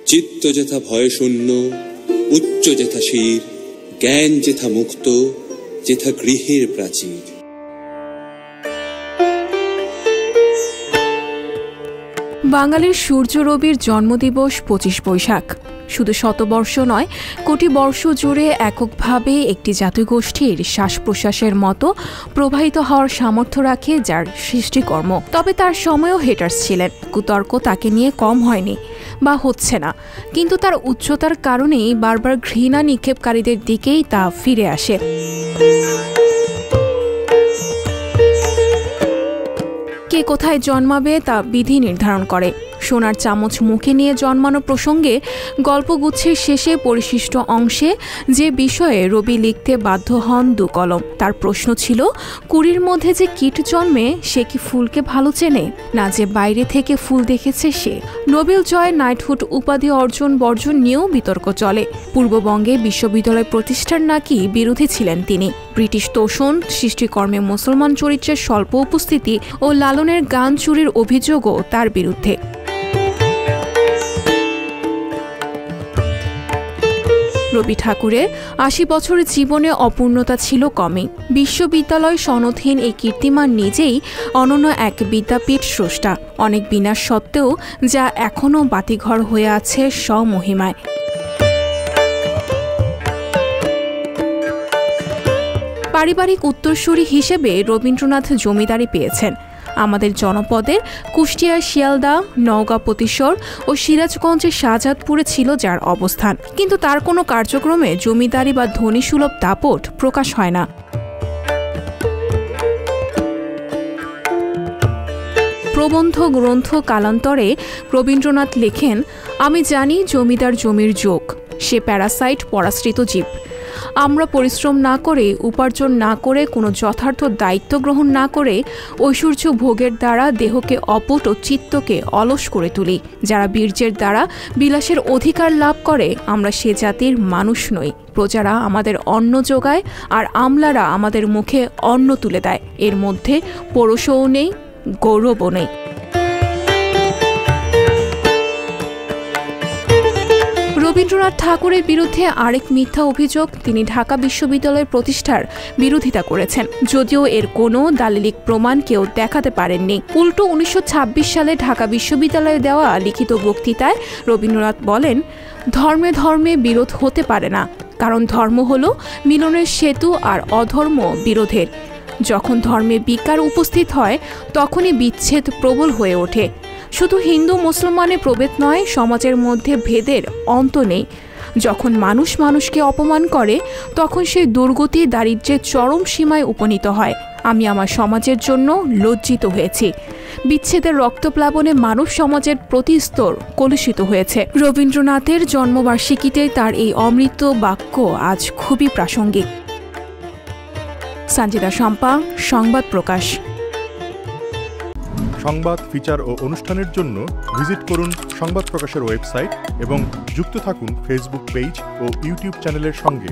চিত্ত যেথা ভয় শূন্য, উচ্চ যেথা শির, জ্ঞান যেথা মুক্ত, যেথা গৃহের প্রাচীর। বাঙালির সূর্য রবির জন্মদিবস 25 বৈশাখ শুধু শতবর্ষ নয়, কোটি বর্ষ জুড়ে এককভাবে একটি জাতিগোষ্ঠীর শ্বাস প্রশ্বাসের মতো প্রবাহিত হওয়ার সামর্থ্য রাখে যার সৃষ্টিকর্ম। তবে তার সময়ও হেটার্স ছিলেন, কুতর্ক তাকে নিয়ে কম হয়নি বা হচ্ছে না, কিন্তু তার উচ্চতার কারণেই বারবার ঘৃণা নিক্ষেপকারীদের দিকেই তা ফিরে আসে। কে কোথায় জন্মাবে তা বিধি নির্ধারণ করে। সোনার চামচ মুখে নিয়ে জন্মানো প্রসঙ্গে গল্পগুচ্ছের শেষে পরিশিষ্ট অংশে যে বিষয়ে রবি লিখতে বাধ্য হন 2 কলম। তার প্রশ্ন ছিল, কুড়ির মধ্যে যে কীট জন্মে সে কি ফুলকে ভালো চেনে, না যে বাইরে থেকে ফুল দেখেছে সে। নোবেল জয়, নাইটহুড উপাধি অর্জন বর্জন নিয়েও বিতর্ক চলে। পূর্ববঙ্গে বিশ্ববিদ্যালয় প্রতিষ্ঠার নাকি বিরোধী ছিলেন তিনি। ব্রিটিশ তোষণ, সৃষ্টিকর্মে মুসলমান চরিত্রের স্বল্প উপস্থিতি ও লালনের গান চুরির অভিযোগও তার বিরুদ্ধে। রবি ঠাকুরের 80 বছরের জীবনে অপূর্ণতা ছিল কমই। বিশ্ববিদ্যালয় সনদহীন এই কীর্তিমান নিজেই অনন্য এক বিদ্যাপীঠ স্রষ্টা, অনেক বিনাশ সত্ত্বেও যা এখনও বাতিঘর হয়ে আছে স্বমহিমায়। পারিবারিক উত্তরসূরি হিসেবে রবীন্দ্রনাথ জমিদারি পেয়েছেন। আমাদের জনপদের কুষ্টিয়া, শিয়ালদা, নওগাঁ পতিশ্বর ও সিরাজগঞ্জের শাহজাদপুরে ছিল যার অবস্থান, কিন্তু তার কোনো কার্যক্রমে জমিদারি বা ধনীসুলভ দাপট প্রকাশ হয় না। প্রবন্ধ গ্রন্থ কালান্তরে রবীন্দ্রনাথ লেখেন, আমি জানি জমিদার জমির যোগ, সে প্যারাসাইট পরাশ্রিত জীব। আমরা পরিশ্রম না করে, উপার্জন না করে, কোনো যথার্থ দায়িত্ব গ্রহণ না করে ঐশ্বর্য ভোগের দ্বারা দেহকে অপট ও চিত্তকে অলস করে তুলি। যারা বীর্যের দ্বারা বিলাসের অধিকার লাভ করে, আমরা সে জাতির মানুষ নই। প্রজারা আমাদের অন্ন যোগায় আর আমলারা আমাদের মুখে অন্ন তুলে দেয়। এর মধ্যে পৌরুষও নেই, গৌরবও নেই। রবীন্দ্রনাথ ঠাকুরের বিরুদ্ধে আরেক মিথ্যা অভিযোগ, তিনি ঢাকা বিশ্ববিদ্যালয়ের প্রতিষ্ঠার বিরোধিতা করেছেন, যদিও এর কোনো দালিলিক প্রমাণ কেউ দেখাতে পারেননি। উল্টো 1926 সালে ঢাকা বিশ্ববিদ্যালয়ে দেওয়া লিখিত বক্তৃতায় রবীন্দ্রনাথ বলেন, ধর্মে ধর্মে বিরোধ হতে পারে না, কারণ ধর্ম হলো মিলনের সেতু আর অধর্ম বিরোধের। যখন ধর্মে বিকার উপস্থিত হয় তখনই বিচ্ছেদ প্রবল হয়ে ওঠে। শুধু হিন্দু মুসলমানের প্রভেদ নয়, সমাজের মধ্যে ভেদের অন্ত নেই। যখন মানুষ মানুষকে অপমান করে তখন সেই দুর্গতি দারিদ্র্যের চরম সীমায় উপনীত হয়। আমি আমার সমাজের জন্য লজ্জিত হয়েছি। বিচ্ছেদের রক্তপ্লাবনে মানব সমাজের প্রতিস্তর কলুষিত হয়েছে। রবীন্দ্রনাথের জন্মবার্ষিকীতে তার এই অমৃত বাক্য আজ খুবই প্রাসঙ্গিক। সঞ্জিতা শম্পা, সংবাদ প্রকাশ। সংবাদ, ফিচার ও অনুষ্ঠানের জন্য ভিজিট করুন সংবাদ প্রকাশের ওয়েবসাইট এবং যুক্ত থাকুন ফেসবুক পেজ ও ইউটিউব চ্যানেলের সঙ্গে।